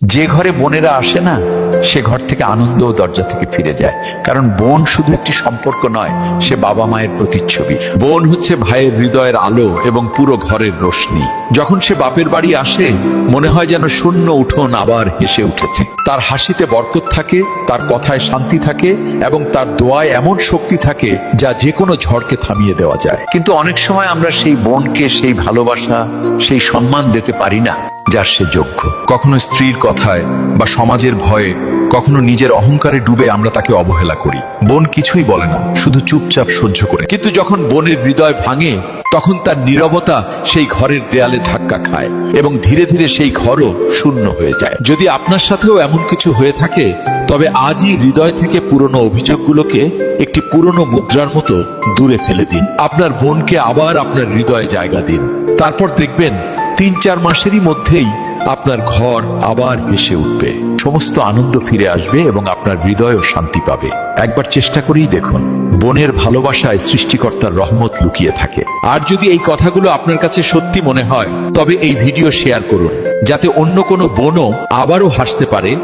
যে ঘরে বোনেরা আসে না, সে ঘর থেকে আনন্দ ও দরজা থেকে ফিরে যায়। কারণ বোন শুধু একটি সম্পর্ক নয়, সে বাবা মায়ের প্রতিচ্ছবি। বোন হচ্ছে ভাইয়ের হৃদয়ের আলো এবং পুরো ঘরের রোশনি। যখন সে বাপের বাড়ি আসে, মনে হয় যেন শূন্য উঠোন আবার হেসে উঠেছে। তার হাসিতে বরকত থাকে, তার কথায় শান্তি থাকে এবং তার দোয়ায় এমন শক্তি থাকে যা যে কোনো ঝড়কে থামিয়ে দেওয়া যায়। কিন্তু অনেক সময় আমরা সেই বোনকে সেই ভালোবাসা, সেই সম্মান দিতে পারি না যার সে যোগ্য। কখনো স্ত্রীর কথায় বা সমাজের ভয়ে, কখনো নিজের অহংকারে ডুবে আমরা তাকে অবহেলা করি। বোন কিছুই বলে না, শুধু চুপচাপ সহ্য করে। কিন্তু যখন বোনের হৃদয় ভাঙে, তখন তার নীরবতা সেই ঘরের দেয়ালে ধাক্কা খায় এবং ধীরে ধীরে সেই ঘরও শূন্য হয়ে যায়। যদি আপনার সাথেও এমন কিছু হয়ে থাকে, তবে আজই হৃদয় থেকে পুরনো অভিযোগগুলোকে একটি পুরনো মুদ্রার মতো দূরে ফেলে দিন। আপনার বোনকে আবার আপনার হৃদয়ে জায়গা দিন। তারপর দেখবেন ৩-৪ মাসেরই মধ্যেই আপনার ঘর আবার হেসে উঠবে, সমস্ত আনন্দ ফিরে আসবে এবং আপনার হৃদয়ও শান্তি পাবে। একবার চেষ্টা করেই দেখুন, বোনের ভালোবাসায় সৃষ্টিকর্তার রহমত লুকিয়ে থাকে। আর যদি এই কথাগুলো আপনার কাছে সত্যি মনে হয়, তবে এই ভিডিও শেয়ার করুন, যাতে অন্য কোনো বোনও আবারও হাসতে পারে